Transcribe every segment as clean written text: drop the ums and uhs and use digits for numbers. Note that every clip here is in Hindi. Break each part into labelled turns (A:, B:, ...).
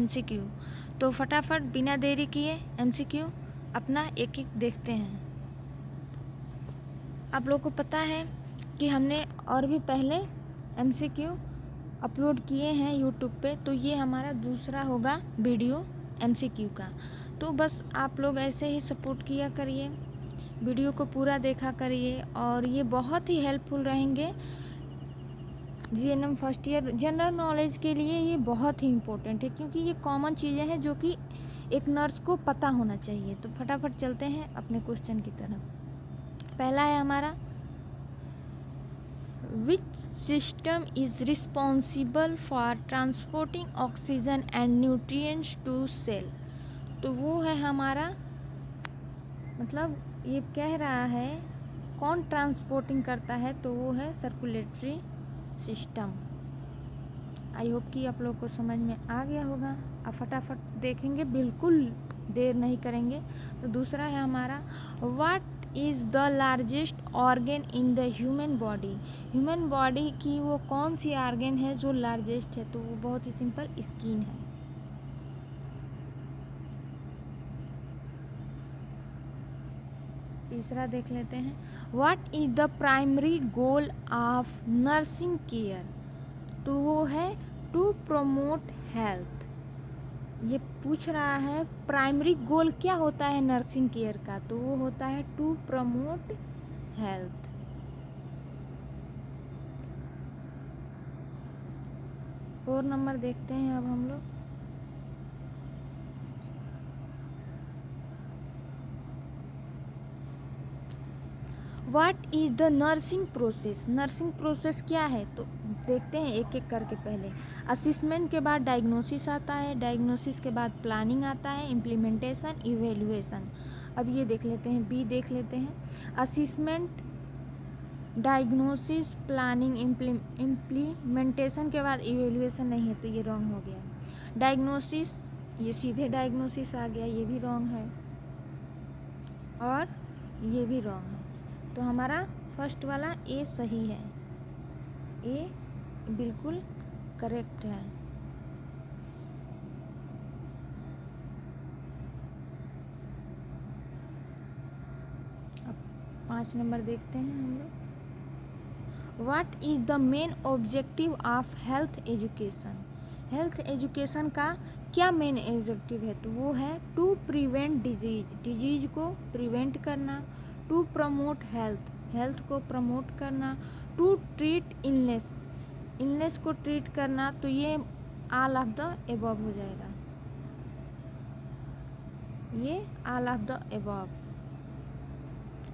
A: MCQ। तो फटाफट बिना देरी किए MCQ अपना एक एक देखते हैं। आप लोगों को पता है कि हमने और भी पहले MCQ अपलोड किए हैं यूट्यूब पे, तो ये हमारा दूसरा होगा वीडियो MCQ का। तो बस आप लोग ऐसे ही सपोर्ट किया करिए, वीडियो को पूरा देखा करिए, और ये बहुत ही हेल्पफुल रहेंगे GNM first year general knowledge के लिए। ये बहुत ही इम्पोर्टेंट है क्योंकि ये कॉमन चीज़ें हैं जो कि एक नर्स को पता होना चाहिए। तो फटाफट चलते हैं अपने क्वेश्चन की तरफ। पहला है हमारा, which system is responsible for transporting oxygen and nutrients to cell. तो वो है हमारा, मतलब ये कह रहा है कौन ट्रांसपोर्टिंग करता है, तो वो है सर्कुलेटरी सिस्टम। आई होप कि आप लोग को समझ में आ गया होगा। अब फटाफट देखेंगे, बिल्कुल देर नहीं करेंगे। तो दूसरा है हमारा, what is the largest organ in the human body. Human body की वो कौन सी ऑर्गन है जो लार्जेस्ट है, तो वो बहुत ही सिंपल, स्किन है। तीसरा देख लेते हैं, what is the primary goal of nursing care. तो वो है टू प्रमोट हेल्थ। ये पूछ रहा है प्राइमरी गोल क्या होता है नर्सिंग केयर का, तो वो होता है टू प्रमोट हेल्थ। और नंबर देखते हैं अब हम लोग। What is the nursing process. Nursing process क्या है, तो देखते हैं एक एक करके। पहले असिस्मेंट के बाद डायग्नोसिस आता है, डायग्नोसिस के बाद प्लानिंग आता है, इम्प्लीमेंटेशन, इवेल्युएशन। अब ये देख लेते हैं, बी देख लेते हैं। असिस्मेंट, डायग्नोसिस, प्लानिंग, इम्प्लीमेंटेशन के बाद इवेल्युएशन नहीं है, तो ये रॉन्ग हो गया। डायग्नोसिस, ये सीधे डायग्नोसिस आ गया, ये भी रॉन्ग है, और ये भी रॉन्ग है। तो हमारा फर्स्ट वाला ए सही है, ए बिल्कुल करेक्ट है। अब 5 नंबर देखते हैं हम लोग। What is the main objective of health education. Health education का क्या मेन ऑब्जेक्टिव है, तो वो है टू प्रिवेंट डिजीज, डिजीज को प्रिवेंट करना, टू प्रमोट हेल्थ, हेल्थ को प्रमोट करना, टू ट्रीट इलनेस, इलनेस को ट्रीट करना। तो ये ऑल ऑफ द एबव हो जाएगा, ये ऑल ऑफ द एबव।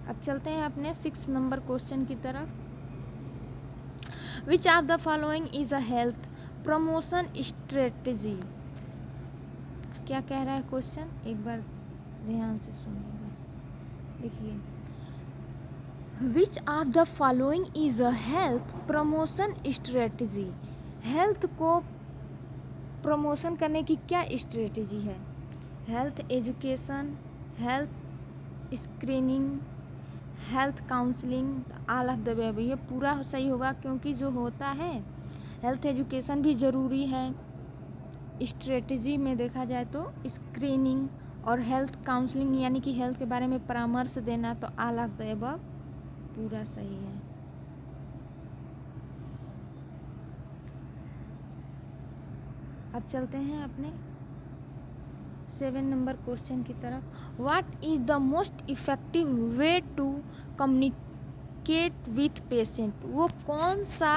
A: अब चलते हैं अपने 6 नंबर क्वेश्चन की तरफ। विच of the following is a health promotion strategy. क्या कह रहा है क्वेश्चन, एक बार ध्यान से सुनिएगा। देखिए, विच of the following is a health promotion strategy. Health को प्रमोशन करने की क्या स्ट्रेटजी है। Health education, health screening, health counselling, all of the above. ये पूरा सही होगा क्योंकि जो होता है हेल्थ एजुकेशन भी ज़रूरी है। स्ट्रेटजी में देखा जाए तो स्क्रीनिंग और हेल्थ काउंसलिंग यानी कि हेल्थ के बारे में परामर्श देना, तो ऑल ऑफ द अबव पूरा सही है। अब चलते हैं अपने 7 नंबर क्वेश्चन की तरफ। What is the most effective way to communicate with patient. वो कौन सा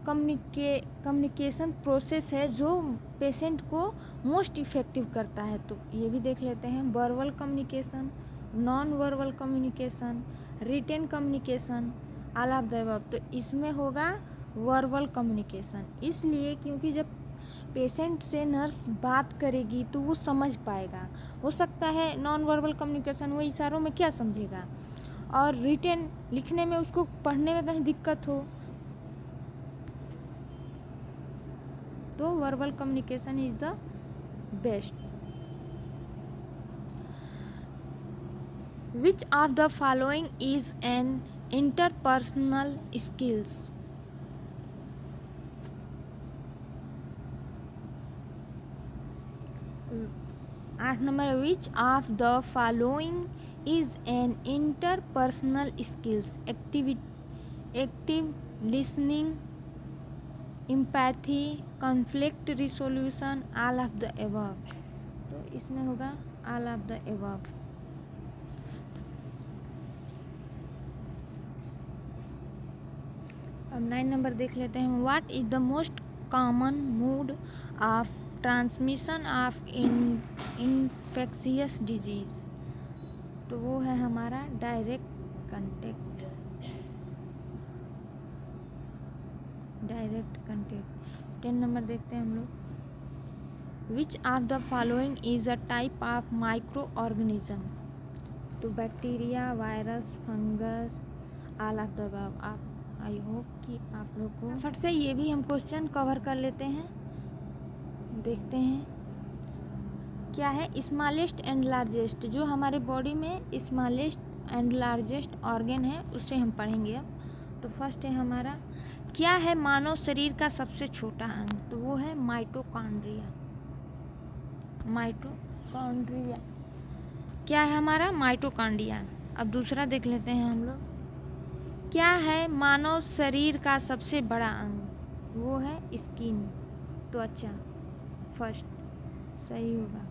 A: कम्युनिकेशन प्रोसेस है जो पेशेंट को मोस्ट इफेक्टिव करता है, तो ये भी देख लेते हैं। Verbal communication, non verbal communication, written communication, all of the above. तो इसमें होगा वर्बल कम्युनिकेशन, इसलिए क्योंकि जब पेशेंट से नर्स बात करेगी तो वो समझ पाएगा। हो सकता है नॉन वर्बल कम्युनिकेशन, वो इशारों में क्या समझेगा, और रिटेन लिखने में उसको पढ़ने में कहीं दिक्कत हो, तो verbal communication is the best. Which of the following is an interpersonal skills. 8 number, which of the following is an interpersonal skills? Active listening, empathy, conflict resolution, all of the above. तो इसमें होगा ऑल ऑफ द एबव। अब 9 नंबर देख लेते हैं, what is the most common mode of transmission of infectious disease? तो वो है हमारा डायरेक्ट कंटेक्ट। 10 नंबर देखते हैं हम लोग, which of the following is a type of microorganism? तो bacteria, virus, fungus, all of the above. आप आई होप कि आप लोग को फट से ये भी हम क्वेश्चन कवर कर लेते हैं। देखते हैं क्या है स्मॉलेस्ट एंड लार्जेस्ट। जो हमारे बॉडी में स्मॉलेस्ट एंड लार्जेस्ट ऑर्गन है उससे हम पढ़ेंगे अब। तो फर्स्ट है हमारा, क्या है मानव शरीर का सबसे छोटा अंग? तो वो है माइटोकॉन्ड्रिया। माइटोकॉन्ड्रिया क्या है हमारा? माइटोकॉन्ड्रिया। अब दूसरा देख लेते हैं हम लोग, क्या है मानव शरीर का सबसे बड़ा अंग? वो है स्किन, त्वचा। फर्स्ट सही होगा।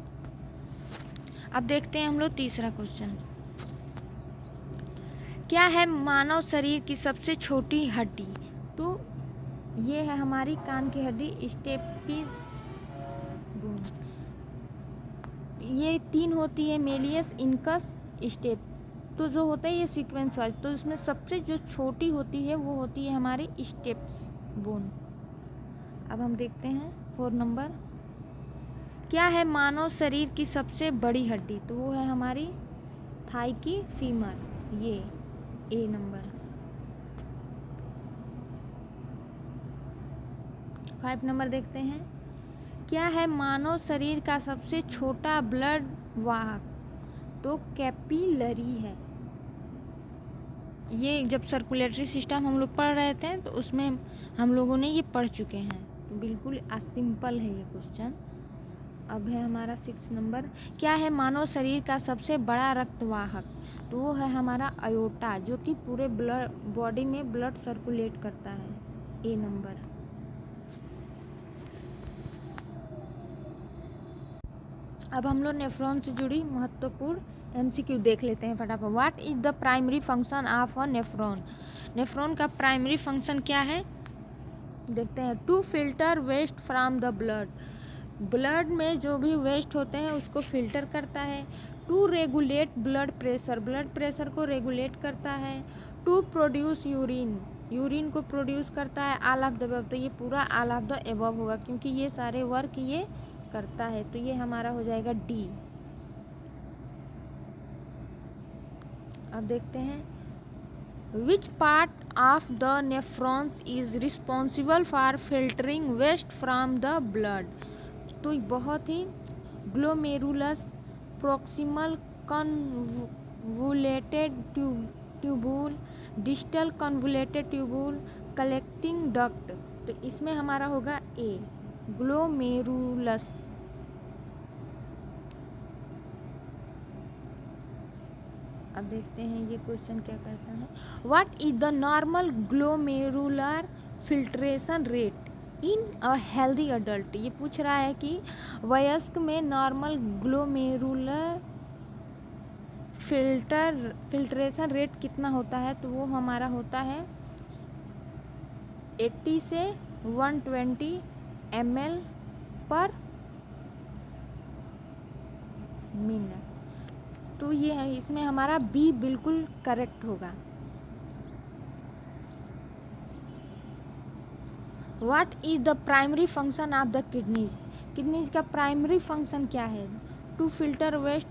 A: अब देखते हैं हम लोग तीसरा क्वेश्चन, क्या है मानव शरीर की सबसे छोटी हड्डी? तो ये है हमारी कान की हड्डी, स्टेपिस बोन। ये 3 होती है, मेलियस, इनकस, स्टेप। तो जो होता है ये सीक्वेंस वाइज, तो इसमें सबसे जो छोटी होती है वो होती है हमारी स्टेप्स बोन। अब हम देखते हैं 4 नंबर, क्या है मानव शरीर की सबसे बड़ी हड्डी? तो वो है हमारी थाई की फीमर, ये ए नंबर। 5 नंबर देखते हैं, क्या है मानव शरीर का सबसे छोटा ब्लड वाहक? तो कैपिलरी है। ये जब सर्कुलेटरी सिस्टम हम लोग पढ़ रहे थे तो उसमें हम लोगों ने ये पढ़ चुके हैं। बिल्कुल सिंपल है ये क्वेश्चन। अब है हमारा 6 नंबर, क्या है मानव शरीर का सबसे बड़ा रक्तवाहक? तो वो है हमारा अयोटा, जो कि पूरे ब्लड बॉडी में ब्लड सर्कुलेट करता है, ए नंबर। अब हम लोग नेफ्रॉन से जुड़ी महत्वपूर्ण MCQ देख लेते हैं फटाफट। What is the primary function of a nephron? Nephron का प्राइमरी फंक्शन क्या है देखते हैं। To filter waste from the blood, blood में जो भी वेस्ट होते हैं उसको फिल्टर करता है। To regulate blood pressure, blood pressure को रेगुलेट करता है। टू प्रोड्यूस यूरिन, यूरिन को प्रोड्यूस करता है। ऑल ऑफ द अबव, तो ये पूरा ऑल ऑफ द अबव होगा क्योंकि ये सारे वर्क ये करता है। तो ये हमारा हो जाएगा डी। अब देखते हैं, which part of the nephrons is responsible for filtering waste from the blood? तो बहुत ही glomerulus, proximal convoluted tubule, distal convoluted tubule, collecting duct. तो इसमें हमारा होगा ए, ग्लोमेरुलस। अब देखते हैं ये क्वेश्चन क्या कहता है। What is the normal glomerular filtration rate in a healthy adult? ये पूछ रहा है कि वयस्क में नॉर्मल ग्लोमेरुलर फिल्ट्रेशन रेट कितना होता है? तो वो हमारा होता है 80 से 120 ml पर मिनट। तो ये है, इसमें हमारा बी बिल्कुल करेक्ट होगा। What is the primary function of the kidneys? Kidneys का प्राइमरी फंक्शन क्या है? टू फिल्टर वेस्ट,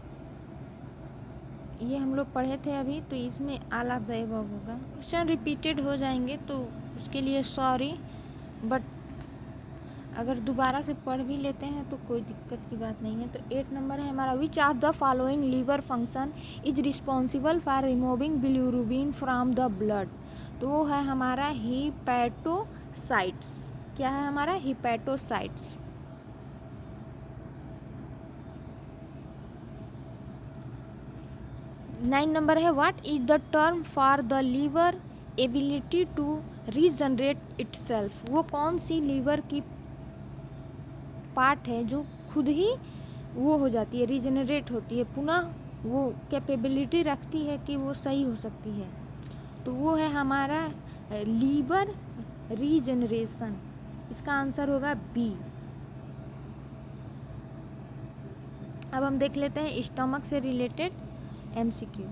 A: ये हम लोग पढ़े थे अभी, तो इसमें ऑल ऑफ द अबव होगा। क्वेश्चन रिपीटेड हो जाएंगे तो उसके लिए सॉरी, बट अगर दोबारा से पढ़ भी लेते हैं तो कोई दिक्कत की बात नहीं है। तो 8 नंबर है हमारा, which of the following liver function is responsible for removing bilirubin from the blood? तो वो है हमारा हिपैटोसाइट्स। क्या है हमारा? हिपैटोसाइट्स। 9 नंबर है what is the term for the liver ability to regenerate itself. वो कौन सी लीवर की पार्ट है जो खुद ही वो हो जाती है, रीजनरेट होती है, पुनः वो कैपेबिलिटी रखती है कि वो सही हो सकती है। तो वो है हमारा लीवर रीजनरेशन। इसका आंसर होगा बी। अब हम देख लेते हैं स्टमक से रिलेटेड एमसीक्यू।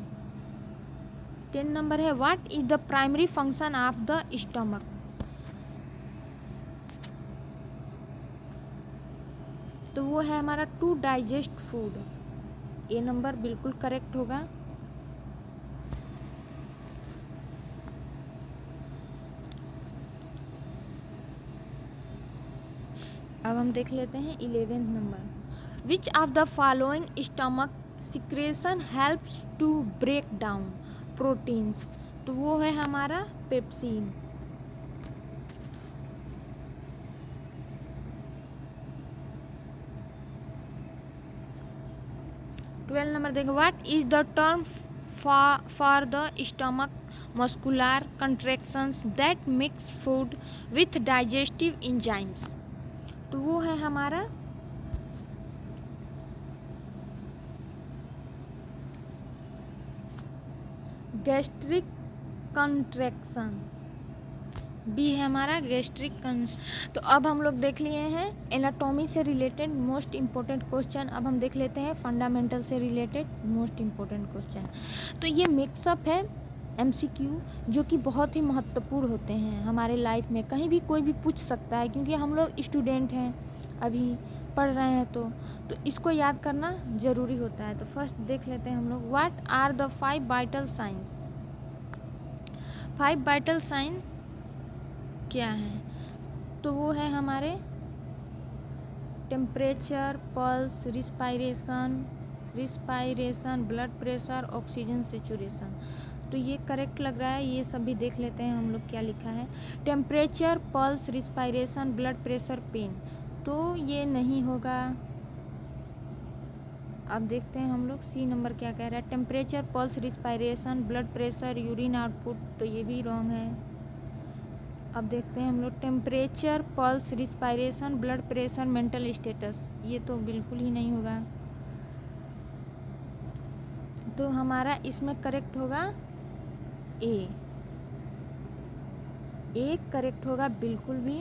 A: 10 नंबर है what is the primary function of the stomach. तो वो है हमारा to digest food. A number बिल्कुल करेक्ट होगा। अब हम देख लेते हैं 11th number which of the following stomach secretion helps to break down proteins. तो वो है हमारा पेप्सिन। 12 नंबर देखो what is the term for the stomach muscular contractions that mix food with digestive enzymes. तो वो है हमारा गैस्ट्रिक कंट्रैक्शन। बी है हमारा गैस्ट्रिक तो अब हम लोग देख लिए हैं एनाटॉमी से रिलेटेड मोस्ट इम्पोर्टेंट क्वेश्चन। अब हम देख लेते हैं फंडामेंटल से रिलेटेड मोस्ट इम्पोर्टेंट क्वेश्चन। तो ये मिक्सअप है एमसीक्यू जो कि बहुत ही महत्वपूर्ण होते हैं हमारे लाइफ में। कहीं भी कोई भी पूछ सकता है क्योंकि हम लोग स्टूडेंट हैं, अभी पढ़ रहे हैं, तो इसको याद करना ज़रूरी होता है। तो फर्स्ट देख लेते हैं हम लोग what are the 5 vital science. 5 vital sign क्या है? तो वो है हमारे temperature, pulse, respiration, blood pressure, oxygen saturation. तो ये करेक्ट लग रहा है। ये सब भी देख लेते हैं हम लोग क्या लिखा है। Temperature, pulse, respiration, blood pressure, pain. तो ये नहीं होगा। अब देखते हैं हम लोग सी नंबर क्या कह रहा है। Temperature, pulse, respiration, blood pressure, urine output. तो ये भी रॉन्ग है। अब देखते हैं हम लोग temperature, pulse, respiration, blood pressure, mental status. ये तो बिल्कुल ही नहीं होगा। तो हमारा इसमें करेक्ट होगा ए करेक्ट होगा बिल्कुल भी,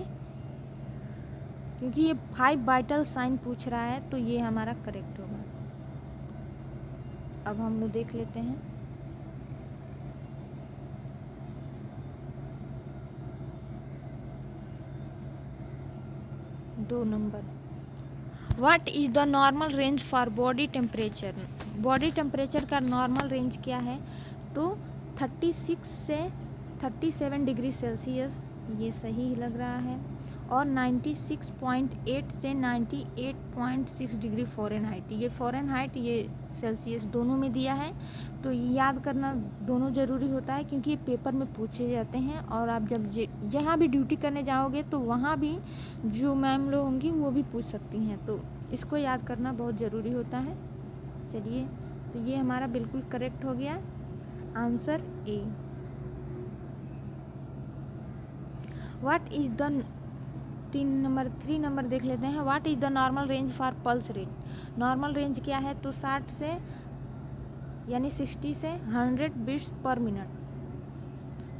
A: क्योंकि ये 5 वाइटल साइन पूछ रहा है तो ये हमारा करेक्ट होगा। अब हम लोग देख लेते हैं दो number what is the normal range for body temperature. Body temperature का नॉर्मल रेंज क्या है? तो 36 से 37 डिग्री सेल्सियस, ये सही लग रहा है। और 96.8 से 98.6 डिग्री फ़ारेनहाइट। ये फ़ारेनहाइट, ये सेल्सियस दोनों में दिया है। तो याद करना दोनों ज़रूरी होता है क्योंकि ये पेपर में पूछे जाते हैं। और आप जब जहाँ भी ड्यूटी करने जाओगे तो वहाँ भी जो मैम लोग होंगी वो भी पूछ सकती हैं। तो इसको याद करना बहुत ज़रूरी होता है। चलिए, तो ये हमारा बिल्कुल करेक्ट हो गया answer A. What is the 3 number देख लेते हैं। What is the normal range for pulse rate. Normal range क्या है? तो 60 से यानी 60 से 100 बीट्स पर मिनट।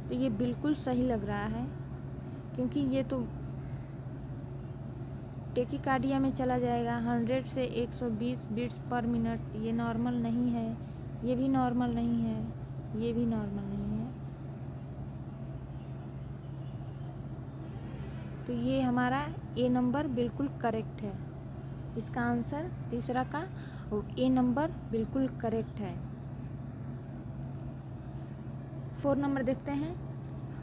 A: तो ये बिल्कुल सही लग रहा है क्योंकि ये तो टेकिकार्डिया में चला जाएगा। 100 से 120 बीट्स पर मिनट ये नॉर्मल नहीं है, ये भी नॉर्मल नहीं है, ये भी नॉर्मल नहीं है। तो ये हमारा ए नंबर बिल्कुल करेक्ट है। इसका आंसर तीसरा का ए नंबर बिल्कुल करेक्ट है। 4 नंबर देखते हैं।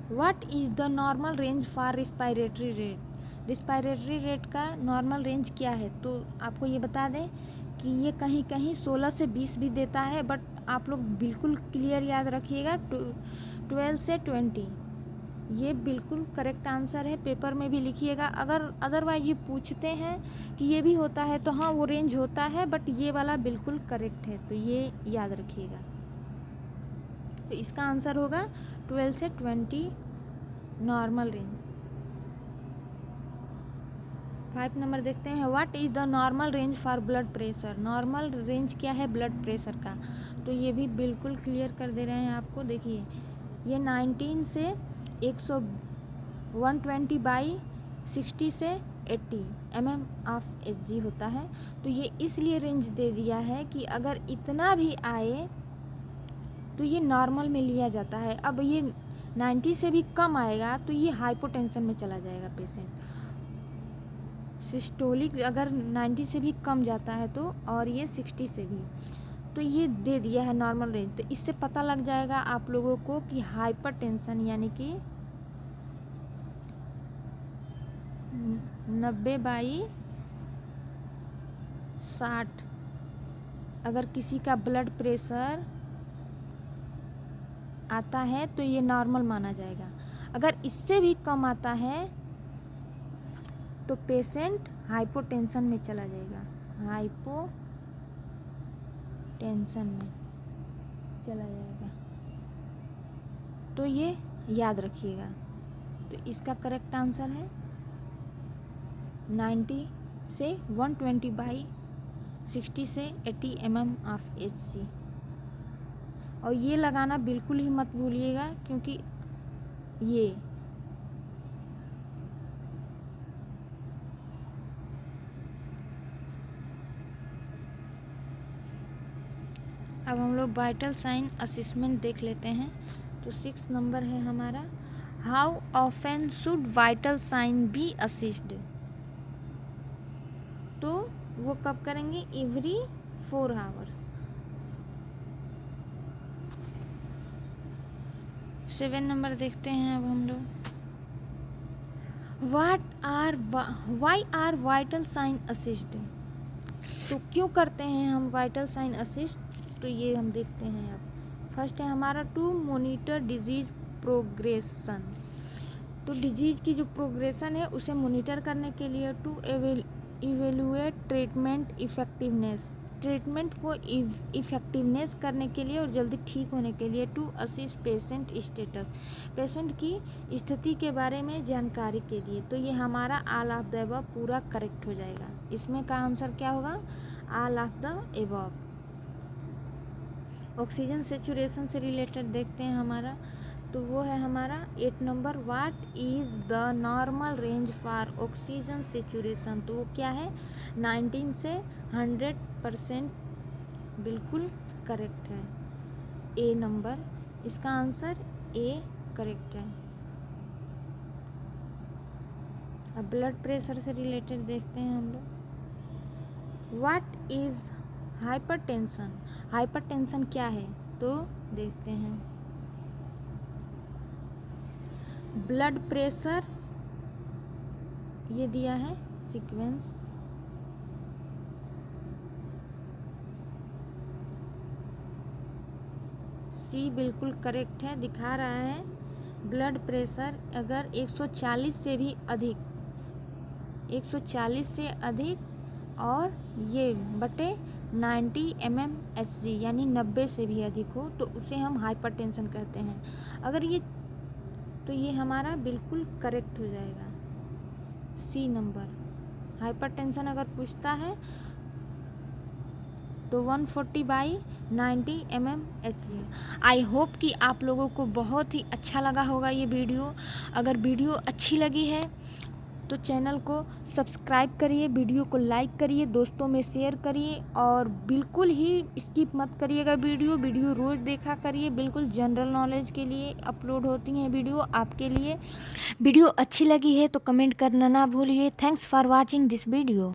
A: What is the normal range for respiratory rate. Respiratory rate का नॉर्मल रेंज क्या है? तो आपको ये बता दें कि ये कहीं कहीं 16 से 20 भी देता है, बट आप लोग बिल्कुल क्लियर याद रखिएगा 12 से 20। ये बिल्कुल करेक्ट आंसर है। पेपर में भी लिखिएगा। अगर अदरवाइज ये पूछते हैं कि ये भी होता है तो हाँ वो रेंज होता है, बट ये वाला बिल्कुल करेक्ट है। तो ये याद रखिएगा। तो इसका आंसर होगा 12 से 20 नॉर्मल रेंज। 5 नंबर देखते हैं, what is the normal range for blood pressure. Normal range क्या है ब्लड प्रेशर का, तो ये भी बिल्कुल क्लियर कर दे रहे हैं आपको। देखिए ये 19 से 120/60 से 80 mm/Hg होता है। तो ये इसलिए रेंज दे दिया है कि अगर इतना भी आए तो ये नॉर्मल में लिया जाता है। अब ये 90 से भी कम आएगा तो ये हाइपोटेंशन में चला जाएगा पेशेंट। सिस्टोलिक अगर 90 से भी कम जाता है तो, और ये 60 से भी, तो ये दे दिया है नॉर्मल रेंज। तो इससे पता लग जाएगा आप लोगों को कि हाइपरटेंशन यानी कि 90/60 अगर किसी का ब्लड प्रेशर आता है तो ये नॉर्मल माना जाएगा। अगर इससे भी कम आता है तो पेशेंट हाइपोटेंशन में चला जाएगा, हाइपोटेंशन में चला जाएगा। तो ये याद रखिएगा। तो इसका करेक्ट आंसर है 90 से 120/60 से 80 mm/Hg। और ये लगाना बिल्कुल ही मत भूलिएगा, क्योंकि ये अब हम लोग वाइटल साइन असेसमेंट देख लेते हैं। तो 6 नंबर है हमारा, how often should vital sign be assessed. तो वो कब करेंगे, एवरी 4 आवर्स। 7 नंबर देखते हैं अब हम लोग, why are vital sign assist. तो क्यों करते हैं हम वाइटल साइन असिस्ट, तो ये हम देखते हैं। अब फर्स्ट है हमारा टू मॉनिटर डिजीज प्रोग्रेशन। तो डिजीज की जो प्रोग्रेशन है उसे मॉनिटर करने के लिए, to evaluate treatment effectiveness, treatment को इफेक्टिवनेस करने के लिए और जल्दी ठीक होने के लिए, to assist patient status, patient की स्थिति के बारे में जानकारी के लिए। तो ये हमारा ऑल ऑफ द अबव पूरा करेक्ट हो जाएगा। इसमें का आंसर क्या होगा, all of the above. Oxygen saturation से रिलेटेड देखते हैं हमारा, तो वो है हमारा 8 number, what is the normal range for oxygen saturation. तो वो क्या है 19 से 100%, बिल्कुल करेक्ट है। ए नंबर, इसका आंसर ए करेक्ट है। अब ब्लड प्रेशर से रिलेटेड देखते हैं हम लोग, व्हाट इज़ हाइपरटेंशन। हाइपरटेंशन क्या है, तो देखते हैं। ब्लड प्रेशर ये दिया है सीक्वेंस, सी बिल्कुल करेक्ट है, दिखा रहा है ब्लड प्रेशर अगर 140 से भी अधिक, 140 से अधिक और ये बटे 90 mm/Hg यानी 90 से भी अधिक हो तो उसे हम हाइपरटेंशन कहते हैं। अगर ये, तो ये हमारा बिल्कुल करेक्ट हो जाएगा, सी नंबर। हाइपरटेंशन अगर पूछता है तो 140/90 mm/Hg। आई होप कि आप लोगों को बहुत ही अच्छा लगा होगा ये वीडियो। अगर वीडियो अच्छी लगी है तो चैनल को सब्सक्राइब करिए, वीडियो को लाइक करिए, दोस्तों में शेयर करिए और बिल्कुल ही स्किप मत करिएगा वीडियो रोज़ देखा करिए। बिल्कुल जनरल नॉलेज के लिए अपलोड होती हैं वीडियो आपके लिए। वीडियो अच्छी लगी है तो कमेंट करना ना भूलिए। Thanks for watching this video.